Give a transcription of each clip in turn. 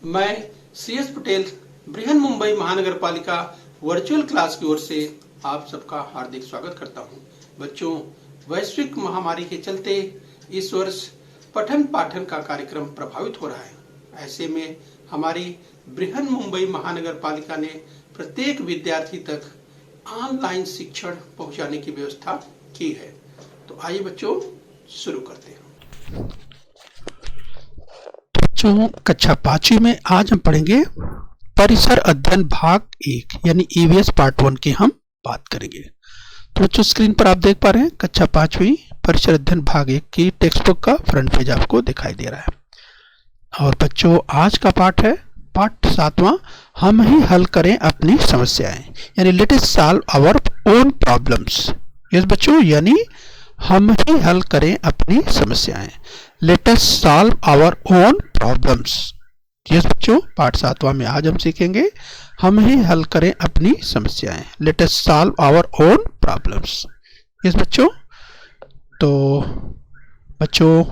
मैं CS पटेल बृहन मुंबई महानगर पालिका वर्चुअल क्लास की ओर से आप सबका हार्दिक स्वागत करता हूं। बच्चों, वैश्विक महामारी के चलते इस वर्ष पठन पाठन का कार्यक्रम प्रभावित हो रहा है। ऐसे में हमारी बृहन मुंबई महानगर पालिका ने प्रत्येक विद्यार्थी तक ऑनलाइन शिक्षण पहुंचाने की व्यवस्था की है। तो आइए बच्चों शुरू करते हैं। बच्चों, कक्षा 5वीं में आज हम पढ़ेंगे परिसर अध्ययन भाग 1 यानी EVS पार्ट 1 की हम बात करेंगे। तो बच्चों, स्क्रीन पर आप देख पा रहे हैं कक्षा 5वीं परिसर अध्ययन भाग 1 की टेक्स्ट बुक का फ्रंट पेज आपको दिखाई दे रहा है। और बच्चों, आज का पाठ है पाठ 7वां, हम ही हल करें अपनी समस्याएं, यानी let us solve our own problems. Yes बच्चों, यानी हम ही हल करें अपनी समस्याएं, let us solve our own problems. Yes बच्चों, पाठ 7वां में आज हम सीखेंगे हम ही हल करें अपनी समस्याएं, let us solve our own problems. Yes बच्चों, तो बच्चों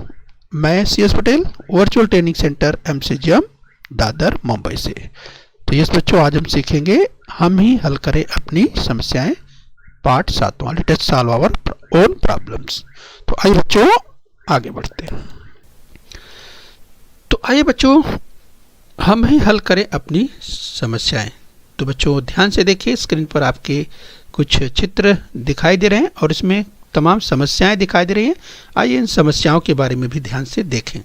मैं CS Patel virtual training centre MCGM Dadar Mumbai से। तो यस बच्चों, आज हम सीखेंगे हम ही हल करें अपनी समस्याएं, पाठ 7वां, let us solve our own problems. तो आइए बच्चों आगे बढ़ते हैं। तो आइए बच्चों हम ही हल करें अपनी समस्याएं। तो बच्चों ध्यान से देखिए, स्क्रीन पर आपके कुछ चित्र दिखाई दे रहे हैं और इसमें तमाम समस्याएं दिखाई दे रही हैं। आइए इन समस्याओं के बारे में भी ध्यान से देखें।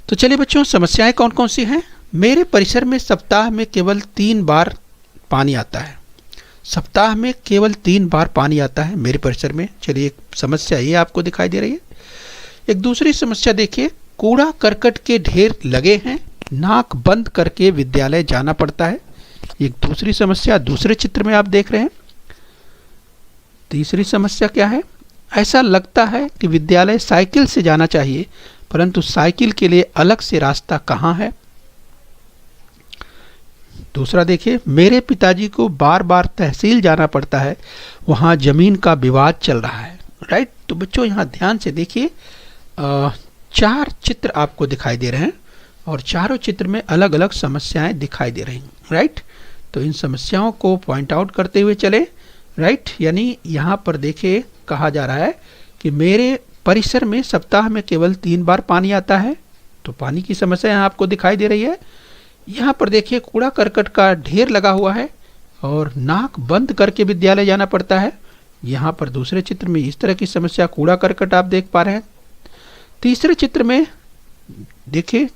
तो चलिए बच्चों, समस्याएं कौन कौन सी हैं। मेरे परिसर में सप्ताह में केवल 3 बार पानी आता है। सप्ताह में केवल 3 बार पानी आता है मेरे परिसर में। चलिए, एक समस्या ये आपको दिखाई दे रही है। एक दूसरी समस्या देखिए, कूड़ा करकट के ढेर लगे हैं, नाक बंद करके विद्यालय जाना पड़ता है। एक दूसरी समस्या दूसरे चित्र में आप देख रहे हैं। तीसरी समस्या क्या है, ऐसा लगता है कि विद्यालय साइकिल से जाना चाहिए, परंतु साइकिल के लिए अलग से रास्ता कहाँ है। दूसरा देखिए, मेरे पिताजी को बार बार तहसील जाना पड़ता है, वहाँ जमीन का विवाद चल रहा है। राइट। तो बच्चों यहाँ ध्यान से देखिए, 4 चित्र आपको दिखाई दे रहे हैं और चारों चित्र में अलग अलग समस्याएं दिखाई दे रही हैं। राइट। तो इन समस्याओं को पॉइंट आउट करते हुए चले। राइट। यानी यहाँ पर देखिए कहा जा रहा है कि मेरे परिसर में सप्ताह में केवल 3 बार पानी आता है, तो पानी की समस्या यहाँ आपको दिखाई दे रही है। यहाँ पर देखिए कूड़ा करकट का ढेर लगा हुआ है और नाक बंद करके विद्यालय जाना पड़ता है। यहाँ पर दूसरे चित्र में इस तरह की समस्या कूड़ा करकट आप देख पा रहे हैं। तीसरे चित्र में देखिए,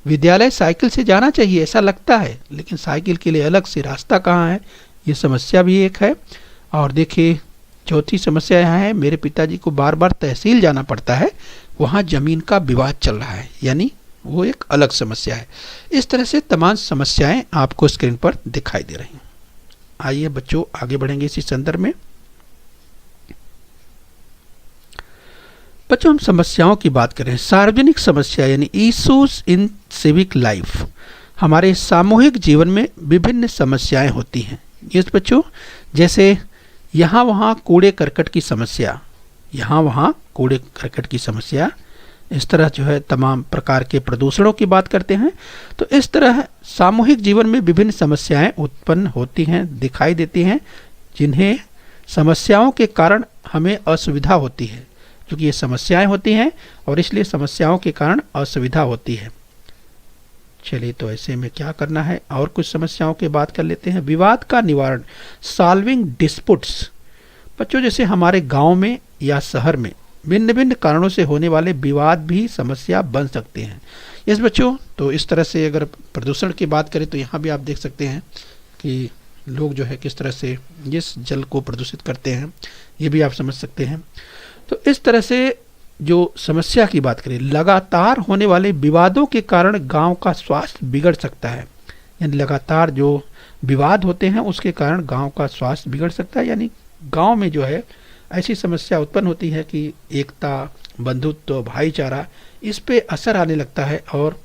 विद्यालय साइकिल से जाना चाहिए ऐसा लगता है, लेकिन साइकिल के लिए अलग से रास्ता कहाँ है, ये समस्या भी एक है। और देखिए चौथी समस्या यहाँ है, मेरे पिताजी को बार बार तहसील जाना पड़ता है, वहाँ जमीन का विवाद चल रहा है, यानी वो एक अलग समस्या है। इस तरह से तमाम समस्याएं आपको स्क्रीन पर दिखाई दे रही हैं। आइए बच्चों आगे बढ़ेंगे इसी संदर्भ में। बच्चों हम समस्याओं की बात करें, सार्वजनिक समस्या यानी इश्यूज इन सिविक लाइफ। हमारे सामूहिक जीवन में विभिन्न समस्याएं होती हैं। यस बच्चों, जैसे यहाँ वहाँ कूड़े करकट की समस्या, यहाँ वहाँ कूड़े करकट की समस्या, इस तरह जो है तमाम प्रकार के प्रदूषणों की बात करते हैं। तो इस तरह सामूहिक जीवन में विभिन्न समस्याएं उत्पन्न होती हैं, दिखाई देती हैं, जिन्हें समस्याओं के कारण हमें असुविधा होती है। क्योंकि ये समस्याएं होती हैं और इसलिए समस्याओं के कारण असुविधा होती है। चलिए, तो ऐसे में क्या करना है, और कुछ समस्याओं की बात कर लेते हैं। विवाद का निवारण, सॉल्विंग डिस्प्यूट्स। बच्चों जैसे हमारे गांव में या शहर में भिन्न भिन्न कारणों से होने वाले विवाद भी समस्या बन सकते हैं। यस बच्चों, तो इस तरह से अगर प्रदूषण की बात करें तो यहाँ भी आप देख सकते हैं कि लोग जो है किस तरह से इस जल को प्रदूषित करते हैं, ये भी आप समझ सकते हैं। तो इस तरह से जो समस्या की बात करें, लगातार होने वाले विवादों के कारण गांव का स्वास्थ्य बिगड़ सकता है। यानी लगातार जो विवाद होते हैं उसके कारण गांव का स्वास्थ्य बिगड़ सकता है, यानी गांव में जो है ऐसी समस्या उत्पन्न होती है कि एकता, बंधुत्व, भाईचारा, इस पे असर आने लगता है और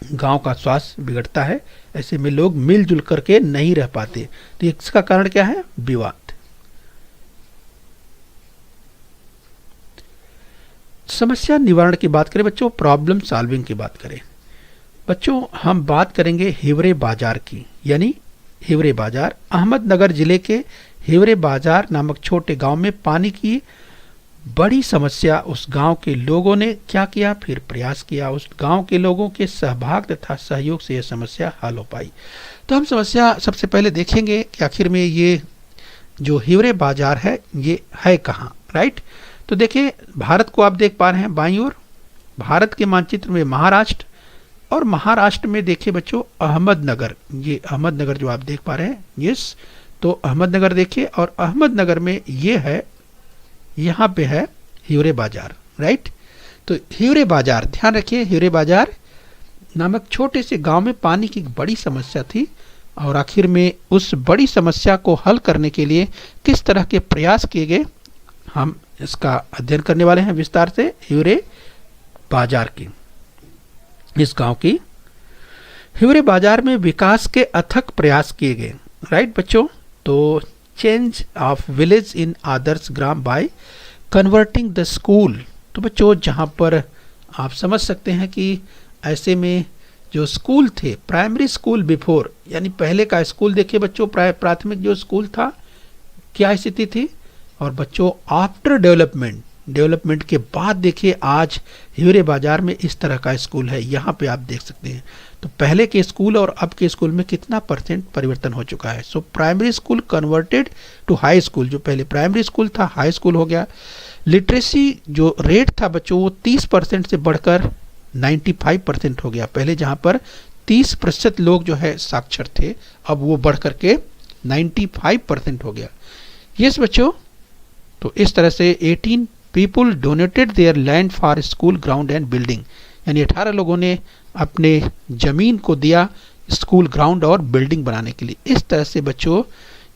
गांव का स्वास्थ्य बिगड़ता है। ऐसे में लोग मिलजुल करके नहीं रह पाते। तो इसका कारण क्या है, विवाद। समस्या निवारण की बात करें बच्चों, प्रॉब्लम सॉल्विंग की बात करें, बच्चों हम बात करेंगे हिवरे बाजार की, यानी हिवरे बाजार अहमदनगर जिले के हिवरे बाजार नामक छोटे गांव में पानी की बड़ी समस्या। उस गांव के लोगों ने क्या किया, फिर प्रयास किया, उस गांव के लोगों के सहभाग तथा सहयोग से यह समस्या हल हो पाई। तो हम समस्या सबसे पहले देखेंगे कि आखिर में ये जो हिवरे बाजार है ये है कहाँ, राइट। तो देखिए भारत को आप देख पा रहे हैं बाईं ओर, भारत के मानचित्र में महाराष्ट्र, और महाराष्ट्र में देखिए बच्चों अहमदनगर, ये अहमदनगर जो आप देख पा रहे हैं, यस, तो अहमदनगर देखिए, और अहमदनगर में ये है, यहाँ पे है हिवरे बाजार, राइट। तो हिवरे बाजार, ध्यान रखिए, हिवरे बाजार नामक छोटे से गांव में पानी की बड़ी समस्या थी, और आखिर में उस बड़ी समस्या को हल करने के लिए किस तरह के प्रयास किए गए, हम इसका अध्ययन करने वाले हैं विस्तार से। हिवरे बाजार की, इस गांव की हिवरे बाजार में विकास के अथक प्रयास किए गए, राइट बच्चों। तो change of village in Adarsh Gram by converting the school. तो बच्चों जहां पर आप समझ सकते हैं कि ऐसे में जो स्कूल थे, प्राइमरी स्कूल बिफोर, यानी पहले का स्कूल देखिए बच्चों, प्राथमिक जो स्कूल था क्या स्थिति थी, और बच्चों आफ्टर डेवलपमेंट के बाद देखिए आज हिवरे बाजार में इस तरह का स्कूल है, यहाँ पे आप देख सकते हैं। तो पहले के स्कूल और अब के स्कूल में कितना % परिवर्तन हो चुका है। So primary school converted to high school, जो पहले प्राइमरी स्कूल था हाई स्कूल हो गया। लिटरेसी जो रेट था बच्चों वो 30% से बढ़कर 95% हो गया। पहले जहाँ पर 30% लोग जो है साक्षर थे, अब वो बढ़ करके 95% हो गया। यस बच्चों, तो इस तरह से 18 people donated there land for school ground and building, यानी 18 लोगों ने अपने जमीन को दिया स्कूल ग्राउंड और बिल्डिंग बनाने के लिए। इस तरह से बच्चों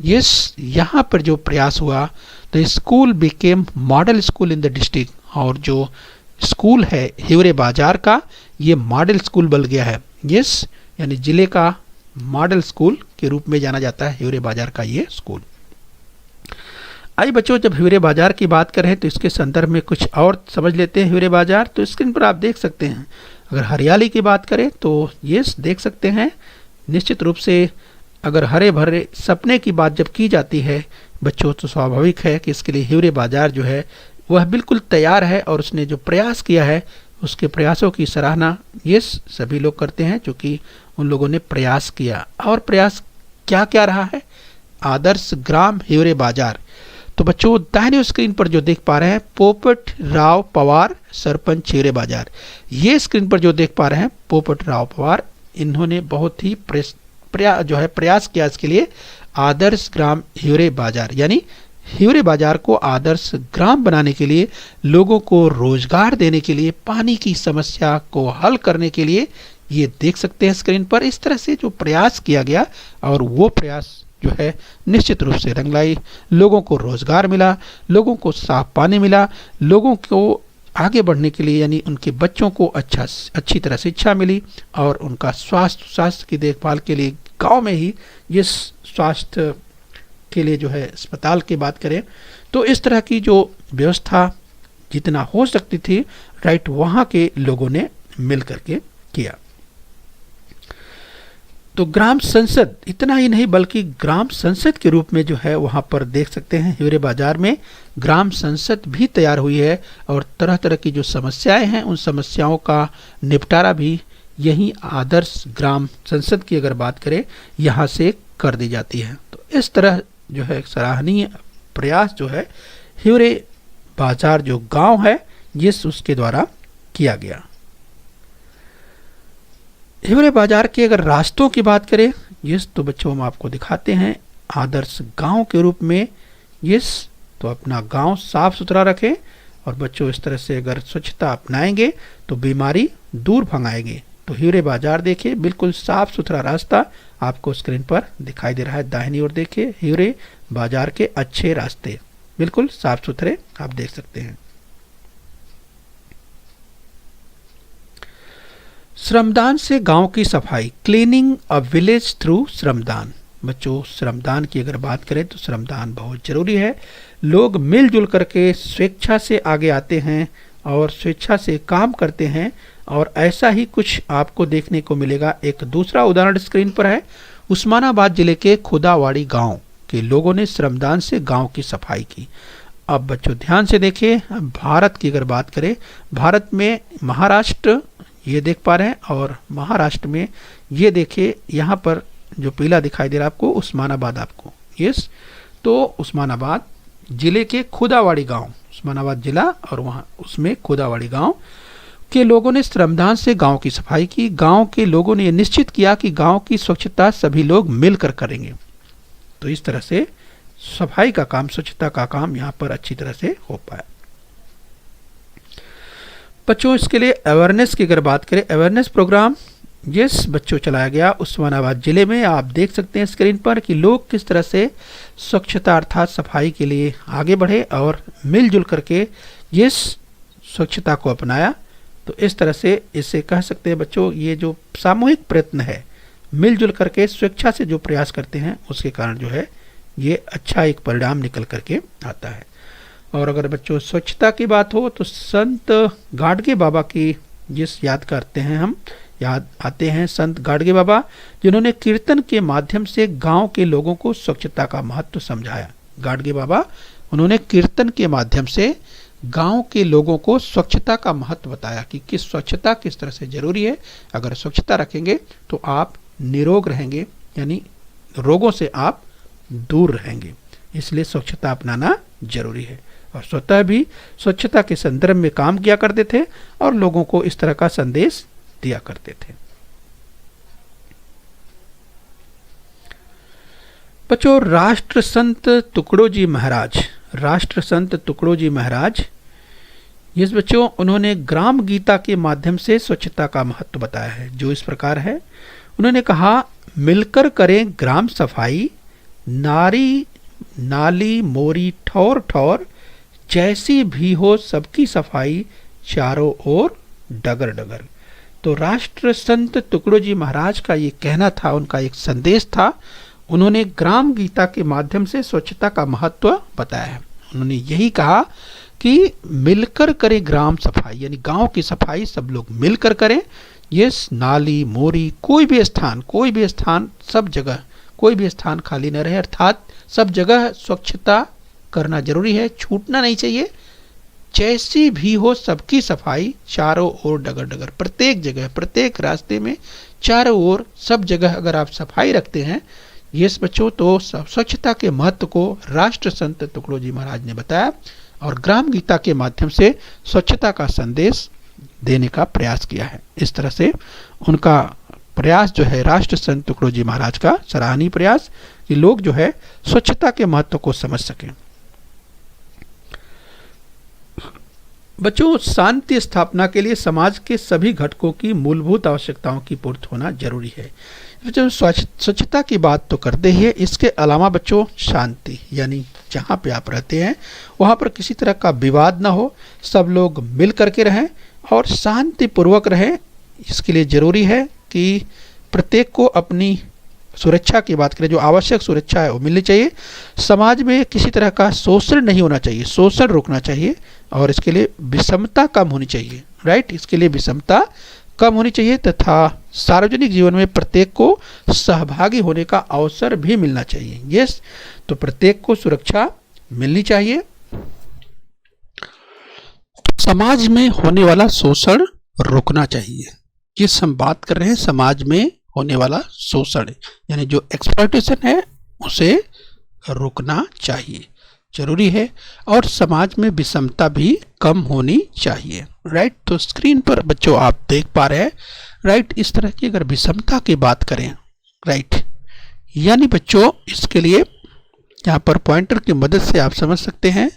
यस, यहाँ पर जो प्रयास हुआ, the school became model school in the district, और जो स्कूल है हिवरे बाजार का ये मॉडल स्कूल बन गया है। यस, यानी जिले का मॉडल स्कूल के रूप में जाना जाता है हिवरे बाजार का ये स्कूल। आइए बच्चों, जब हिवरे बाजार की बात करें तो इसके संदर्भ में कुछ और समझ लेते हैं हिवरे बाजार। तो स्क्रीन पर आप देख सकते हैं, अगर हरियाली की बात करें तो ये देख सकते हैं, निश्चित रूप से अगर हरे भरे सपने की बात जब की जाती है बच्चों, तो स्वाभाविक है कि इसके लिए हिवरे बाजार जो है वह बिल्कुल तैयार है, और उसने जो प्रयास किया है उसके प्रयासों की सराहना ये सभी लोग करते हैं जो कि उन लोगों ने प्रयास किया। और प्रयास क्या क्या रहा है, आदर्श ग्राम हिवरे बाजार। तो बच्चों दाहिने स्क्रीन पर जो देख पा रहे हैं पोपट राव पवार सरपंच हिवरे बाजार, ये स्क्रीन पर जो देख पा रहे हैं पोपट राव पवार, इन्होंने बहुत ही प्रयास किया इसके लिए आदर्श ग्राम हिवरे बाजार, यानी हिवरे बाजार को आदर्श ग्राम बनाने के लिए, लोगों को रोजगार देने के लिए, पानी की समस्या को हल करने के लिए, ये देख सकते हैं स्क्रीन पर इस तरह से जो प्रयास किया गया, और वो प्रयास जो है निश्चित रूप से रंग लाई। लोगों को रोजगार मिला, लोगों को साफ पानी मिला, लोगों को आगे बढ़ने के लिए, यानी उनके बच्चों को अच्छी तरह शिक्षा मिली, और उनका स्वास्थ्य की देखभाल के लिए गांव में ही ये स्वास्थ्य के लिए जो है अस्पताल की बात करें तो इस तरह की जो व्यवस्था जितना हो सकती थी, राइट, वहाँ के लोगों ने मिल करके किया। तो ग्राम संसद इतना ही नहीं बल्कि ग्राम संसद के रूप में जो है वहाँ पर देख सकते हैं हिवरे बाजार में ग्राम संसद भी तैयार हुई है, और तरह तरह की जो समस्याएं हैं उन समस्याओं का निपटारा भी यही आदर्श ग्राम संसद की अगर बात करें यहाँ से कर दी जाती है। तो इस तरह जो है सराहनीय प्रयास जो है हिवरे बाजार जो गांव है ये उसके द्वारा किया गया। हिवरे बाजार के अगर रास्तों की बात करें यस, तो बच्चों हम आपको दिखाते हैं आदर्श गांव के रूप में यस। तो अपना गांव साफ सुथरा रखें, और बच्चों इस तरह से अगर स्वच्छता अपनाएंगे तो बीमारी दूर भगाएंगे। तो हिवरे बाजार देखिए, बिल्कुल साफ सुथरा रास्ता आपको स्क्रीन पर दिखाई दे रहा है। दाहिनी ओर देखिए, हिवरे बाजार के अच्छे रास्ते बिल्कुल साफ सुथरे आप देख सकते हैं। श्रमदान से गांव की सफाई, क्लीनिंग अ विलेज थ्रू श्रमदान। बच्चों श्रमदान की अगर बात करें तो श्रमदान बहुत जरूरी है। लोग मिलजुल करके स्वेच्छा से आगे आते हैं और स्वेच्छा से काम करते हैं, और ऐसा ही कुछ आपको देखने को मिलेगा। एक दूसरा उदाहरण स्क्रीन पर है। उस्मानाबाद जिले के खुदावाड़ी गांव के लोगों ने श्रमदान से गांव की सफाई की। अब बच्चों ध्यान से देखिए, भारत की अगर बात करें, भारत में महाराष्ट्र ये देख पा रहे हैं, और महाराष्ट्र में ये देखिए यहाँ पर जो पीला दिखाई दे रहा है आपको, उस्मानाबाद आपको, यस। तो उस्मानाबाद जिले के खुदावाड़ी गांव, उस्मानाबाद जिला और वहाँ उसमें खुदावाड़ी गांव के लोगों ने श्रमदान से गांव की सफाई की। गांव के लोगों ने यह निश्चित किया कि गांव की स्वच्छता सभी लोग मिलकर करेंगे। तो इस तरह से सफाई का काम, स्वच्छता का काम यहाँ पर अच्छी तरह से हो पाया। बच्चों इसके लिए अवेयरनेस की अगर बात करें, अवेयरनेस प्रोग्राम यस बच्चों चलाया गया उस्मानाबाद जिले में। आप देख सकते हैं स्क्रीन पर कि लोग किस तरह से स्वच्छता अर्थात सफाई के लिए आगे बढ़े और मिलजुल करके यस स्वच्छता को अपनाया। तो इस तरह से इसे कह सकते हैं बच्चों, ये जो सामूहिक प्रयत्न है, मिलजुल करके स्वेच्छा से जो प्रयास करते हैं, उसके कारण जो है ये अच्छा एक परिणाम निकल करके आता है। और अगर बच्चों स्वच्छता की बात हो तो संत गाडगे बाबा की जिस याद करते हैं हम, याद आते हैं संत गाडगे बाबा, जिन्होंने कीर्तन के माध्यम से गांव के लोगों को स्वच्छता का महत्व समझाया। गाडगे बाबा उन्होंने कीर्तन के माध्यम से गांव के लोगों को स्वच्छता का महत्व बताया कि किस स्वच्छता किस तरह से जरूरी है। अगर स्वच्छता रखेंगे तो आप निरोग रहेंगे, यानी रोगों से आप दूर रहेंगे। इसलिए स्वच्छता अपनाना जरूरी है। और स्वतः भी स्वच्छता के संदर्भ में काम किया करते थे और लोगों को इस तरह का संदेश दिया करते थे। बच्चों राष्ट्र संत तुकडोजी महाराज, राष्ट्र संत तुकडोजी महाराज, इस बच्चों उन्होंने ग्राम गीता के माध्यम से स्वच्छता का महत्व बताया है, जो इस प्रकार है। उन्होंने कहा, मिलकर करें ग्राम सफाई, नारी नाली मोरी ठौर ठौर, जैसी भी हो सबकी सफाई, चारों ओर डगर डगर। तो राष्ट्र संत तुकडोजी महाराज का ये कहना था, उनका एक संदेश था। उन्होंने ग्राम गीता के माध्यम से स्वच्छता का महत्व बताया है। उन्होंने यही कहा कि मिलकर करें ग्राम सफाई, यानी गांव की सफाई सब लोग मिलकर करें। ये नाली मोरी कोई भी स्थान सब जगह कोई भी स्थान खाली न रहे, अर्थात सब जगह स्वच्छता करना जरूरी है, छूटना नहीं चाहिए। जैसी भी हो सबकी सफाई, चारों ओर डगर डगर, प्रत्येक जगह प्रत्येक रास्ते में चारों ओर सब जगह अगर आप सफाई रखते हैं ये बच्चों, तो स्वच्छता के महत्व को राष्ट्र संत तुकडोजी महाराज ने बताया और ग्राम गीता के माध्यम से स्वच्छता का संदेश देने का प्रयास किया है। इस तरह से उनका प्रयास जो है राष्ट्र संत तुकडोजी महाराज का सराहनीय प्रयास, कि लोग जो है स्वच्छता के महत्व को समझ सकें। बच्चों शांति स्थापना के लिए समाज के सभी घटकों की मूलभूत आवश्यकताओं की पूर्ति होना जरूरी है। बच्चों स्वच्छता की बात तो करते ही है, इसके अलावा बच्चों शांति, यानी जहाँ पे आप रहते हैं वहाँ पर किसी तरह का विवाद ना हो, सब लोग मिल करके रहें और शांति पूर्वक रहें। इसके लिए जरूरी है कि प्रत्येक को अपनी सुरक्षा की बात करें, जो आवश्यक सुरक्षा है वो मिलनी चाहिए। समाज में किसी तरह का शोषण नहीं होना चाहिए, शोषण रोकना चाहिए और इसके लिए विषमता कम होनी चाहिए, राइट। इसके लिए विषमता कम होनी चाहिए तथा सार्वजनिक जीवन में प्रत्येक को सहभागी होने का अवसर भी मिलना चाहिए। यस, तो प्रत्येक को सुरक्षा मिलनी चाहिए। समाज में होने वाला शोषण रोकना चाहिए। जिस हम बात कर रहे हैं समाज में होने वाला शोषण, यानी जो एक्सप्लॉयटेशन है उसे रोकना चाहिए, जरूरी है। और समाज में विषमता भी कम होनी चाहिए, राइट। तो स्क्रीन पर बच्चों आप देख पा रहे हैं, राइट, इस तरह की अगर विषमता की बात करें, राइट, यानी बच्चों इसके लिए यहाँ पर पॉइंटर की मदद से आप समझ सकते हैं।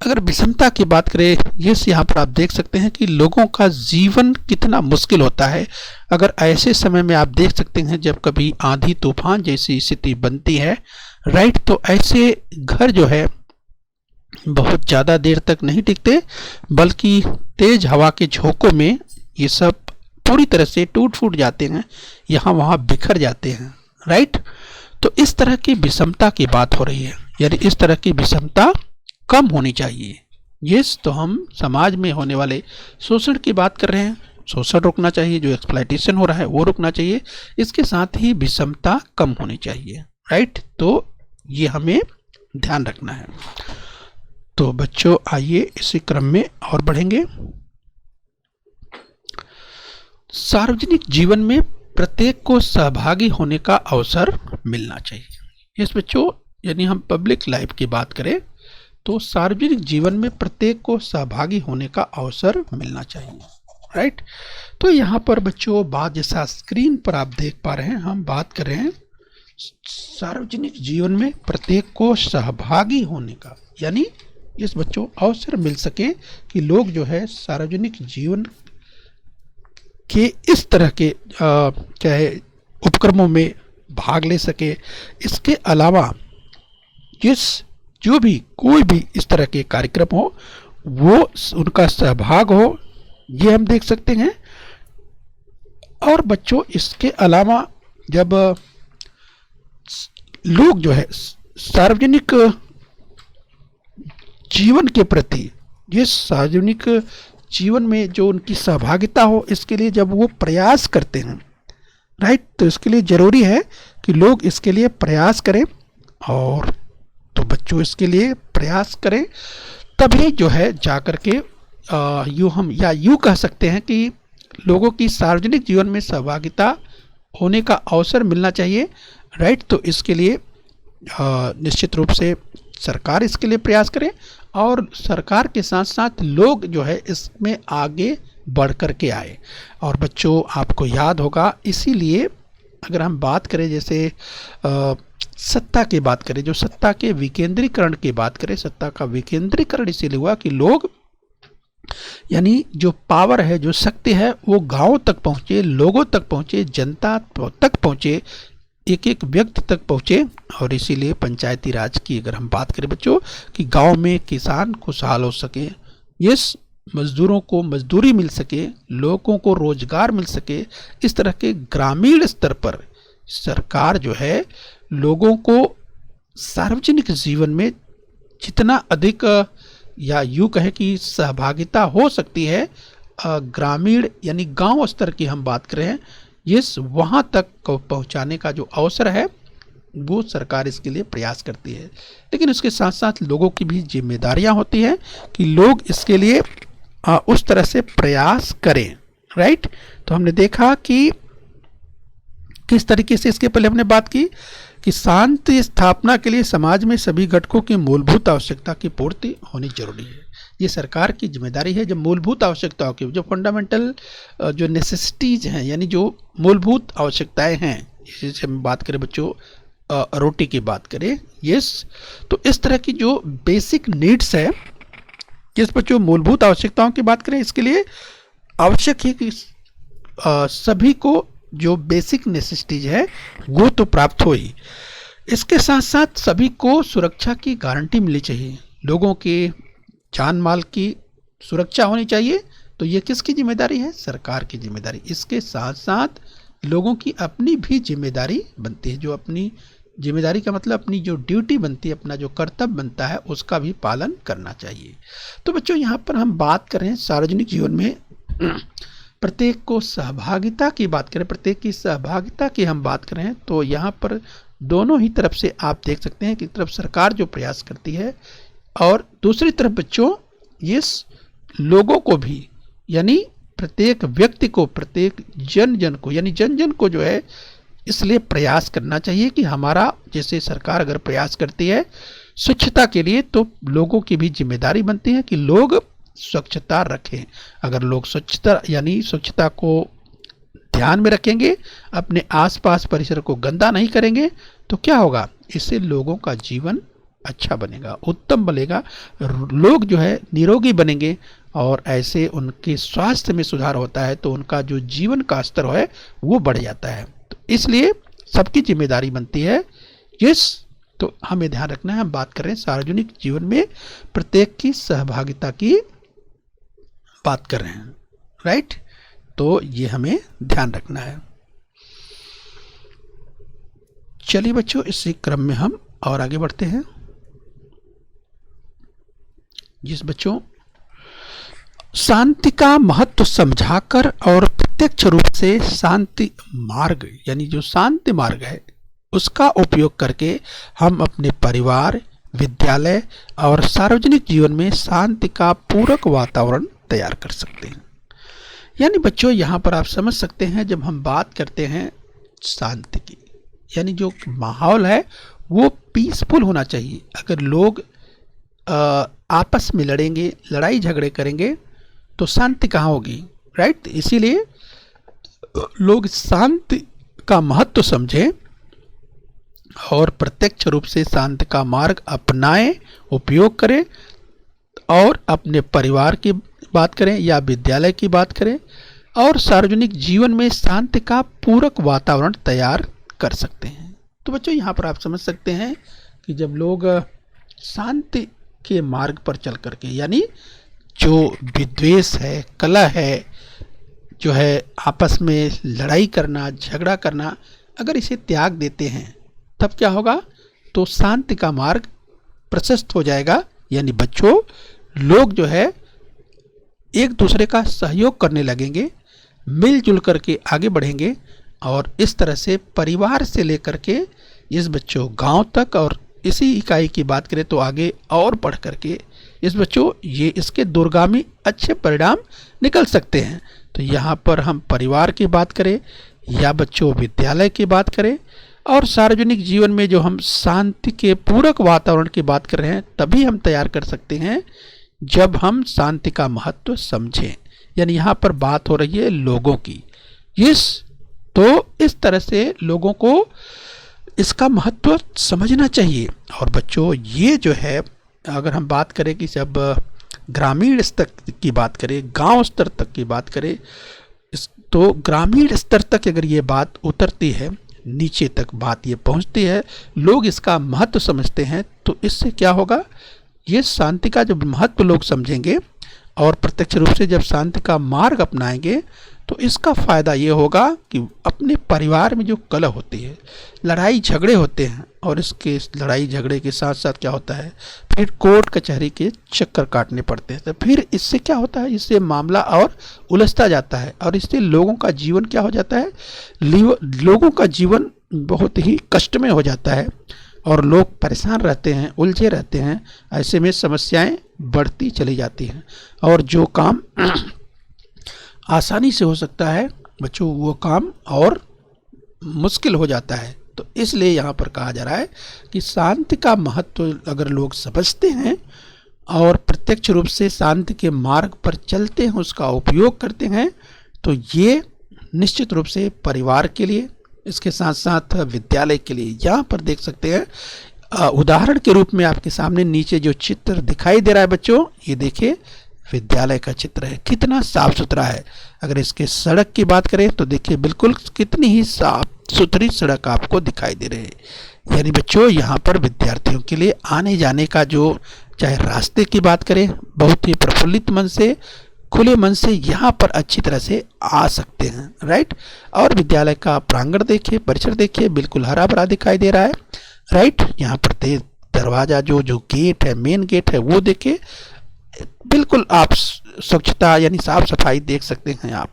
अगर विषमता की बात करें, यस, यहाँ पर आप देख सकते हैं कि लोगों का जीवन कितना मुश्किल होता है। अगर ऐसे समय में आप देख सकते हैं जब कभी आंधी तूफान जैसी स्थिति बनती है, राइट, तो ऐसे घर जो है बहुत ज़्यादा देर तक नहीं टिकते, बल्कि तेज हवा के झोंकों में ये सब पूरी तरह से टूट फूट जाते हैं, यहाँ वहाँ बिखर जाते हैं, राइट। तो इस तरह की विषमता की बात हो रही है, यानी इस तरह की विषमता कम होनी चाहिए। यस, तो हम समाज में होने वाले शोषण की बात कर रहे हैं शोषण रुकना चाहिए, जो एक्सप्लॉयटेशन हो रहा है वो रुकना चाहिए, इसके साथ ही विषमता कम होनी चाहिए, राइट। तो ये हमें ध्यान रखना है। तो बच्चों आइए इसी क्रम में और बढ़ेंगे। सार्वजनिक जीवन में प्रत्येक को सहभागी होने का अवसर मिलना चाहिए। यस बच्चों, यानी हम पब्लिक लाइफ की बात करें तो सार्वजनिक जीवन में प्रत्येक को सहभागी होने का अवसर मिलना चाहिए, राइट। तो यहाँ पर बच्चों बात, जैसा स्क्रीन पर आप देख पा रहे हैं, हम बात कर रहे हैं सार्वजनिक जीवन में प्रत्येक को सहभागी होने का, यानी इस बच्चों अवसर मिल सके कि लोग जो है सार्वजनिक जीवन के इस तरह के क्या है उपक्रमों में भाग ले सके। इसके अलावा जो भी कोई भी इस तरह के कार्यक्रम हो वो उनका सहभाग हो, ये हम देख सकते हैं। और बच्चों इसके अलावा जब लोग जो है सार्वजनिक जीवन के प्रति, ये सार्वजनिक जीवन में जो उनकी सहभागिता हो, इसके लिए जब वो प्रयास करते हैं, राइट, तो इसके लिए ज़रूरी है कि लोग इसके लिए प्रयास करें। और तो बच्चों इसके लिए प्रयास करें तभी जो है जाकर के यूँ कह सकते हैं कि लोगों की सार्वजनिक जीवन में सहभागिता होने का अवसर मिलना चाहिए, राइट। तो इसके लिए निश्चित रूप से सरकार इसके लिए प्रयास करे और सरकार के साथ साथ लोग जो है इसमें आगे बढ़ कर के आए। और बच्चों आपको याद होगा, इसीलिए अगर हम बात करें जैसे सत्ता की बात करें, जो सत्ता के विकेंद्रीकरण की बात करें, सत्ता का विकेंद्रीकरण इसीलिए हुआ कि लोग, यानी जो पावर है, जो शक्ति है, वो गांवों तक पहुंचे, लोगों तक पहुंचे, जनता तक पहुंचे, एक एक व्यक्ति तक पहुंचे। और इसीलिए पंचायती राज की अगर हम बात करें बच्चों कि गांव में किसान खुशहाल हो सके, यस, मजदूरों को मजदूरी मिल सके, लोगों को रोजगार मिल सके, इस तरह के ग्रामीण स्तर पर सरकार जो है लोगों को सार्वजनिक जीवन में जितना अधिक या यूँ कहें कि सहभागिता हो सकती है, ग्रामीण यानी गांव स्तर की हम बात करें, यस, वहाँ तक पहुँचाने का जो अवसर है वो सरकार इसके लिए प्रयास करती है। लेकिन इसके साथ साथ लोगों की भी जिम्मेदारियां होती हैं कि लोग इसके लिए उस तरह से प्रयास करें, राइट। तो हमने देखा कि किस तरीके से, इसके पहले हमने बात की कि शांति स्थापना के लिए समाज में सभी घटकों की मूलभूत आवश्यकता की पूर्ति होनी जरूरी है। ये सरकार की जिम्मेदारी है। जब मूलभूत आवश्यकताओं की, जो फंडामेंटल जो नेसेसिटीज हैं, यानी जो मूलभूत आवश्यकताएं हैं, जैसे हम बात करें बच्चों रोटी की बात करें, यस, तो इस तरह की जो बेसिक नीड्स है, जिस बच्चों मूलभूत आवश्यकताओं की बात करें, इसके लिए आवश्यक है कि सभी को जो बेसिक नेसेसिटीज है वो तो प्राप्त हो ही, इसके साथ साथ सभी को सुरक्षा की गारंटी मिलनी चाहिए, लोगों के जान माल की सुरक्षा होनी चाहिए। तो ये किसकी जिम्मेदारी है? सरकार की जिम्मेदारी। इसके साथ साथ लोगों की अपनी भी जिम्मेदारी बनती है, जो अपनी जिम्मेदारी का मतलब अपनी जो ड्यूटी बनती है, अपना जो कर्तव्य बनता है, उसका भी पालन करना चाहिए। तो बच्चों यहाँ पर हम बात करें सार्वजनिक जीवन में प्रत्येक को सहभागिता की बात करें, प्रत्येक की सहभागिता की हम बात करें, तो यहाँ पर दोनों ही तरफ से आप देख सकते हैं कि तरफ सरकार जो प्रयास करती है और दूसरी तरफ बच्चों ये लोगों को भी, यानी प्रत्येक व्यक्ति को, प्रत्येक जन को, यानी जन को जो है इसलिए प्रयास करना चाहिए कि हमारा, जैसे सरकार अगर प्रयास करती है स्वच्छता के लिए, तो लोगों की भी जिम्मेदारी बनती है कि लोग स्वच्छता रखें। अगर लोग स्वच्छता यानी स्वच्छता को ध्यान में रखेंगे, अपने आसपास परिसर को गंदा नहीं करेंगे, तो क्या होगा? इससे लोगों का जीवन अच्छा बनेगा, उत्तम बनेगा, लोग जो है निरोगी बनेंगे और ऐसे उनके स्वास्थ्य में सुधार होता है, तो उनका जो जीवन का स्तर है वो बढ़ जाता है। तो इसलिए सबकी जिम्मेदारी बनती है। तो हमें ध्यान रखना है, हम बात कर रहे हैं सार्वजनिक जीवन में प्रत्येक की सहभागिता की बात कर रहे हैं, राइट। तो ये हमें ध्यान रखना है। चलिए बच्चों, इसी क्रम में हम और आगे बढ़ते हैं। जिस बच्चों शांति का महत्व समझाकर और प्रत्यक्ष रूप से शांति मार्ग यानी जो शांति मार्ग है उसका उपयोग करके हम अपने परिवार, विद्यालय और सार्वजनिक जीवन में शांति का पूरक वातावरण तैयार कर सकते हैं। यानी बच्चों, यहाँ पर आप समझ सकते हैं, जब हम बात करते हैं शांति की, यानी जो माहौल है वो पीसफुल होना चाहिए। अगर लोग आपस में लड़ेंगे, लड़ाई झगड़े करेंगे तो शांति कहाँ होगी, राइट। इसीलिए लोग शांति का महत्व समझें और प्रत्यक्ष रूप से शांति का मार्ग अपनाएं, उपयोग करें और अपने परिवार की बात करें या विद्यालय की बात करें और सार्वजनिक जीवन में शांति का पूरक वातावरण तैयार कर सकते हैं। तो बच्चों, यहाँ पर आप समझ सकते हैं कि जब लोग शांति के मार्ग पर चल करके, यानी जो विद्वेष है, कलह है, जो है आपस में लड़ाई करना, झगड़ा करना, अगर इसे त्याग देते हैं तब क्या होगा, तो शांति का मार्ग प्रशस्त हो जाएगा। यानी बच्चों, लोग जो है एक दूसरे का सहयोग करने लगेंगे, मिलजुल करके आगे बढ़ेंगे और इस तरह से परिवार से लेकर के इस बच्चों गांव तक, और इसी इकाई की बात करें तो आगे और बढ़ करके इस बच्चों ये इसके दूरगामी अच्छे परिणाम निकल सकते हैं। तो यहाँ पर हम परिवार की बात करें या बच्चों विद्यालय की बात करें और सार्वजनिक जीवन में जो हम शांति के पूरक वातावरण की बात कर रहे हैं, तभी हम तैयार कर सकते हैं जब हम शांति का महत्व समझें। यानी यहाँ पर बात हो रही है लोगों की। तो इस तरह से लोगों को इसका महत्व समझना चाहिए। और बच्चों, ये जो है, अगर हम बात करें कि जब ग्रामीण स्तर की बात करें, गांव स्तर तक की बात करें, तो ग्रामीण स्तर तक अगर ये बात उतरती है, नीचे तक बात ये पहुंचती है, लोग इसका महत्व समझते हैं, तो इससे क्या होगा, ये शांति का जब महत्व लोग समझेंगे और प्रत्यक्ष रूप से जब शांति का मार्ग अपनाएंगे तो इसका फ़ायदा ये होगा कि अपने परिवार में जो कलह होती है, लड़ाई झगड़े होते हैं, और इसके लड़ाई झगड़े के साथ साथ क्या होता है, फिर कोर्ट कचहरी के चक्कर काटने पड़ते हैं। तो फिर इससे क्या होता है, इससे मामला और उलझता जाता है और इससे लोगों का जीवन क्या हो जाता है, लोगों का जीवन बहुत ही कष्ट में हो जाता है और लोग परेशान रहते हैं, उलझे रहते हैं। ऐसे में समस्याएं बढ़ती चली जाती हैं और जो काम आसानी से हो सकता है बच्चों, वो काम और मुश्किल हो जाता है। तो इसलिए यहाँ पर कहा जा रहा है कि शांति का महत्व अगर लोग समझते हैं और प्रत्यक्ष रूप से शांति के मार्ग पर चलते हैं, उसका उपयोग करते हैं, तो ये निश्चित रूप से परिवार के लिए, इसके साथ साथ विद्यालय के लिए, यहाँ पर देख सकते हैं उदाहरण के रूप में आपके सामने नीचे जो चित्र दिखाई दे रहा है बच्चों, ये देखिए विद्यालय का चित्र है, कितना साफ सुथरा है। अगर इसके सड़क की बात करें तो देखिए बिल्कुल कितनी ही साफ सुथरी सड़क आपको दिखाई दे रही है। यानी बच्चों, यहाँ पर विद्यार्थियों के लिए आने जाने का जो, चाहे रास्ते की बात करें, बहुत ही प्रफुल्लित मन से, खुले मन से यहाँ पर अच्छी तरह से आ सकते हैं, राइट। और विद्यालय का प्रांगण देखिए, परिसर देखिए, बिल्कुल हरा भरा दिखाई दे रहा है, राइट। यहाँ पर दरवाजा जो गेट है, मेन गेट है, वो देखिए बिल्कुल आप स्वच्छता यानी साफ सफाई देख सकते हैं आप।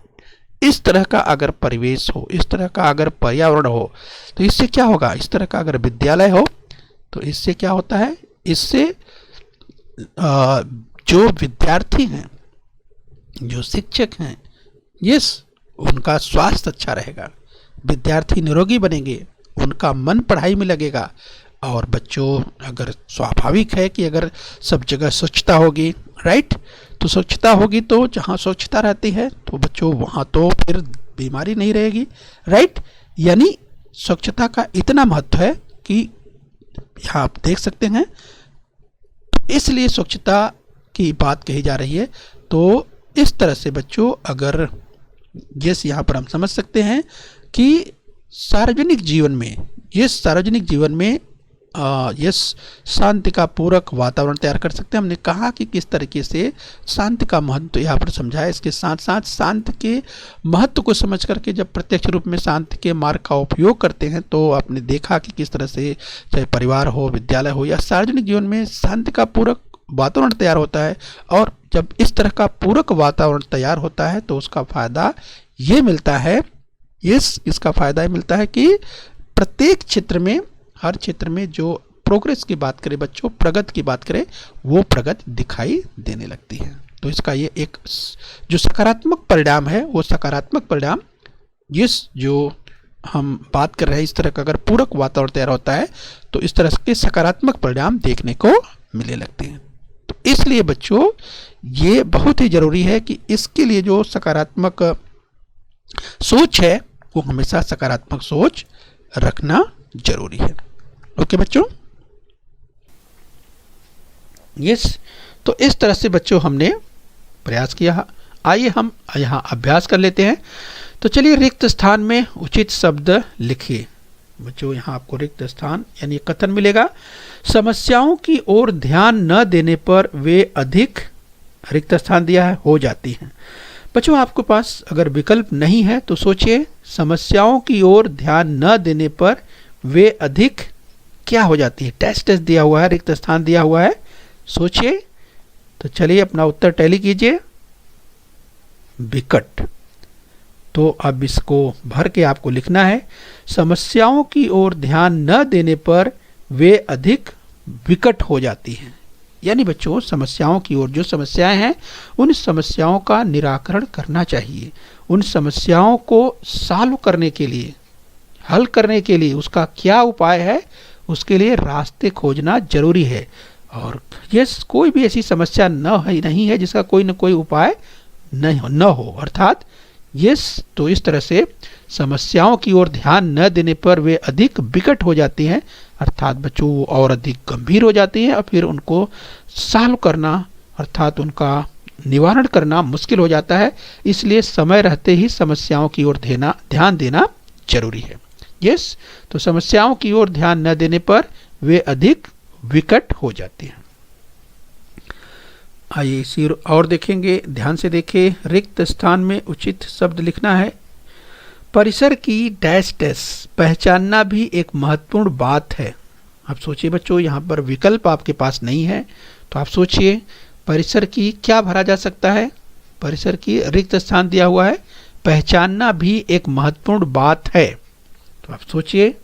इस तरह का अगर परिवेश हो, इस तरह का अगर पर्यावरण हो, तो इससे क्या होगा, इस तरह का अगर विद्यालय हो तो इससे क्या होता है, इससे जो विद्यार्थी हैं, जो शिक्षक हैं, उनका स्वास्थ्य अच्छा रहेगा, विद्यार्थी निरोगी बनेंगे, उनका मन पढ़ाई में लगेगा। और बच्चों, अगर स्वाभाविक है कि अगर सब जगह स्वच्छता होगी, राइट, तो स्वच्छता होगी तो जहाँ स्वच्छता रहती है तो बच्चों वहाँ तो फिर बीमारी नहीं रहेगी, राइट। यानी स्वच्छता का इतना महत्व है कि यहाँ आप देख सकते हैं, इसलिए स्वच्छता की बात कही जा रही है। तो इस तरह से बच्चों, अगर यहाँ पर हम समझ सकते हैं कि सार्वजनिक जीवन में शांति का पूरक वातावरण तैयार कर सकते हैं। हमने कहा कि किस तरीके से शांति का महत्व यहाँ पर समझाया। इसके साथ साथ शांति के महत्व को समझ करके जब प्रत्यक्ष रूप में शांति के मार्ग का उपयोग करते हैं तो आपने देखा कि किस तरह से चाहे परिवार हो, विद्यालय हो या सार्वजनिक जीवन में शांति का पूरक वातावरण तैयार होता है और जब इस तरह का पूरक वातावरण तैयार होता है तो उसका फायदा ये मिलता है, इसका फायदा ये मिलता है कि प्रत्येक क्षेत्र में, हर क्षेत्र में जो प्रोग्रेस की बात करें बच्चों, प्रगति की बात करें, वो प्रगति दिखाई देने लगती है। तो इसका ये एक जो सकारात्मक परिणाम है, वो सकारात्मक परिणाम जो हम बात कर रहे हैं, इस तरह का अगर पूरक वातावरण तैयार होता है तो इस तरह के सकारात्मक परिणाम देखने को मिलने लगते हैं। तो इसलिए बच्चों ये बहुत ही जरूरी है कि इसके लिए जो सकारात्मक सोच है वो हमेशा सकारात्मक सोच रखना जरूरी है। ओके बच्चों, तो इस तरह से बच्चों हमने प्रयास किया। आइए हम यहाँ अभ्यास कर लेते हैं। तो चलिए, रिक्त स्थान में उचित शब्द लिखिए। बच्चों यहाँ आपको रिक्त स्थान यानी कथन मिलेगा, समस्याओं की ओर ध्यान न देने पर वे अधिक, रिक्त स्थान दिया है, हो जाती हैं। बच्चों आपके पास अगर विकल्प नहीं है तो सोचिए, समस्याओं की ओर ध्यान न देने पर वे अधिक क्या हो जाती है। टेस्ट दिया हुआ है, रिक्त स्थान दिया हुआ है, सोचिए। तो चलिए अपना उत्तर टैली कीजिए, विकट। तो अब इसको भर के आपको लिखना है, समस्याओं की ओर ध्यान न देने पर वे अधिक विकट हो जाती हैं। यानी बच्चों समस्याओं की ओर, जो समस्याएं हैं उन समस्याओं का निराकरण करना चाहिए। उन समस्याओं को सॉल्व करने के लिए, हल करने के लिए उसका क्या उपाय है, उसके लिए रास्ते खोजना जरूरी है। और ये कोई भी ऐसी समस्या नहीं है जिसका कोई न कोई उपाय न हो। अर्थात तो इस तरह से समस्याओं की ओर ध्यान न देने पर वे अधिक विकट हो जाती हैं, अर्थात बच्चों वो और अधिक गंभीर हो जाती हैं और फिर उनको सॉल्व करना, अर्थात उनका निवारण करना मुश्किल हो जाता है। इसलिए समय रहते ही समस्याओं की ओर ध्यान देना जरूरी है। तो समस्याओं की ओर ध्यान न देने पर वे अधिक विकट हो जाती हैं। आइए इसी और देखेंगे, ध्यान से देखें। रिक्त स्थान में उचित शब्द लिखना है। परिसर की डैश डैश पहचानना भी एक महत्वपूर्ण बात है। आप सोचिए बच्चों, यहाँ पर विकल्प आपके पास नहीं है तो आप सोचिए परिसर की क्या भरा जा सकता है। परिसर की रिक्त स्थान दिया हुआ है, पहचानना भी एक महत्वपूर्ण बात है। तो आप सोचिए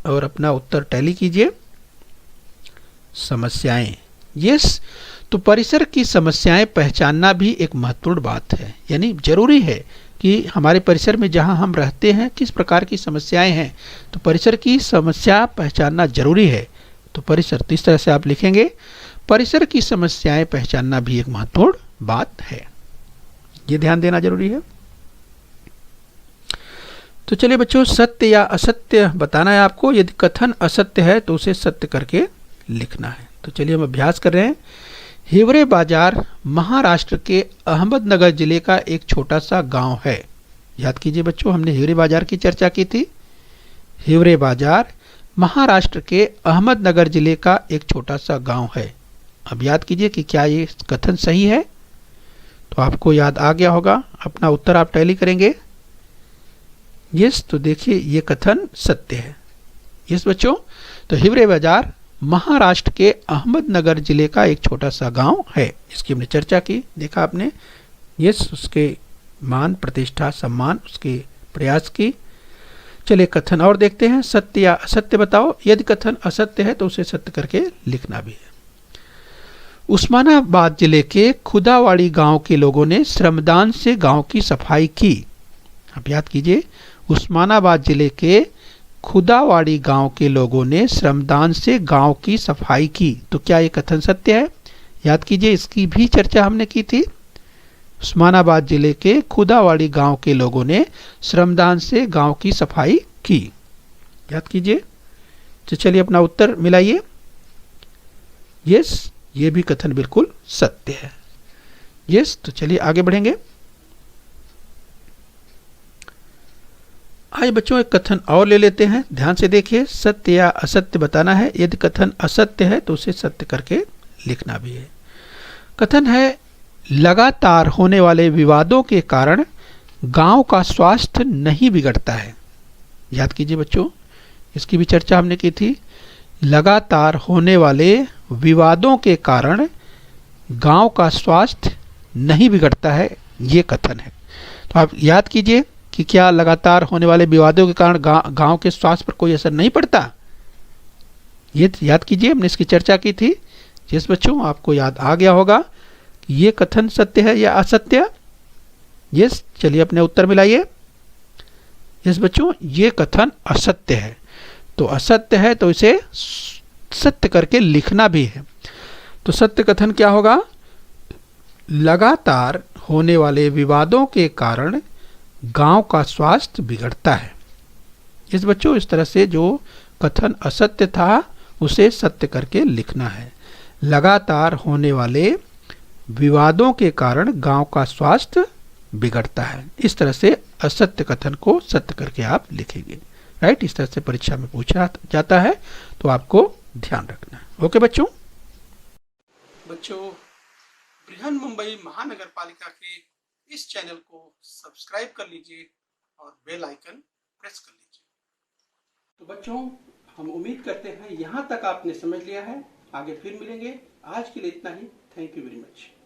और अपना उत्तर टैली कीजिए, समस्याएं। तो परिसर की समस्याएं पहचानना भी एक महत्वपूर्ण बात है। यानी जरूरी है कि हमारे परिसर में जहां हम रहते हैं किस प्रकार की समस्याएं हैं, तो परिसर की समस्या पहचानना जरूरी है। तो परिसर, तो इस तरह से आप लिखेंगे, परिसर की समस्याएं पहचानना भी एक महत्वपूर्ण बात है। ये ध्यान देना जरूरी है। तो चलिए बच्चों, सत्य या असत्य बताना है आपको। यदि कथन असत्य है तो उसे सत्य करके लिखना है। तो चलिए हम अभ्यास कर रहे हैं। हिवरे बाजार महाराष्ट्र के अहमदनगर जिले का एक छोटा सा गांव है। याद कीजिए बच्चों, हमने हिवरे बाजार की चर्चा की थी। हिवरे बाजार महाराष्ट्र के अहमदनगर जिले का एक छोटा सा गांव है। अब याद कीजिए कि क्या ये कथन सही है। तो आपको याद आ गया होगा, अपना उत्तर आप टैली करेंगे। तो देखिए ये कथन सत्य है। बच्चों, तो हिवरे बाजार महाराष्ट्र के अहमदनगर जिले का एक छोटा सा गांव है। इसकी हमने चर्चा की, देखा आपने। उसके मान, प्रतिष्ठा, सम्मान, उसके प्रयास की। चलिए कथन और देखते हैं, सत्य या असत्य बताओ। यदि कथन असत्य है तो उसे सत्य करके लिखना भी है। उस्मानाबाद जिले के खुदावाड़ी गांव के लोगों ने श्रमदान से गांव की सफाई की। आप याद कीजिए, उस्मानाबाद जिले के खुदावाड़ी गांव के लोगों ने श्रमदान से गांव की सफाई की। तो क्या ये कथन सत्य है? याद कीजिए, इसकी भी चर्चा हमने की थी। उस्मानाबाद जिले के खुदावाड़ी गांव के लोगों ने श्रमदान से गांव की सफाई की। याद कीजिए। तो चलिए अपना उत्तर मिलाइए। ये भी कथन बिल्कुल सत्य है। तो चलिए आगे बढ़ेंगे। आज बच्चों एक कथन और ले लेते हैं, ध्यान से देखिए। सत्य या असत्य बताना है। यदि कथन असत्य है तो उसे सत्य करके लिखना भी है। कथन है, लगातार होने वाले विवादों के कारण गांव का स्वास्थ्य नहीं बिगड़ता है। याद कीजिए बच्चों, इसकी भी चर्चा हमने की थी। लगातार होने वाले विवादों के कारण गांव का स्वास्थ्य नहीं बिगड़ता है, ये कथन है। तो आप याद कीजिए कि क्या लगातार होने वाले विवादों के कारण गांव के स्वास्थ्य पर कोई असर नहीं पड़ता? ये याद कीजिए, हमने इसकी चर्चा की थी। जिस बच्चों आपको याद आ गया होगा कि ये कथन सत्य है या असत्य। यस, चलिए अपने उत्तर मिलाइए। यस बच्चों, ये कथन असत्य है। तो असत्य है तो इसे सत्य करके लिखना भी है। तो सत्य कथन क्या होगा? लगातार होने वाले विवादों के कारण गांव का स्वास्थ्य बिगड़ता है। इस बच्चों, इस तरह से जो कथन असत्य था उसे सत्य करके लिखना है। लगातार होने वाले विवादों के कारण गांव का स्वास्थ्य बिगड़ता है। इस तरह से असत्य कथन को सत्य करके आप लिखेंगे। राइट, इस तरह से परीक्षा में पूछा जाता है, तो आपको ध्यान रखना है। ओके बच्चों। बच्चों, बृहन मुंबई महानगर पालिका के इस चैनल को सब्सक्राइब कर लीजिए और बेल आइकन प्रेस कर लीजिए। तो बच्चों, हम उम्मीद करते हैं यहाँ तक आपने समझ लिया है। आगे फिर मिलेंगे। आज के लिए इतना ही। Thank you very much.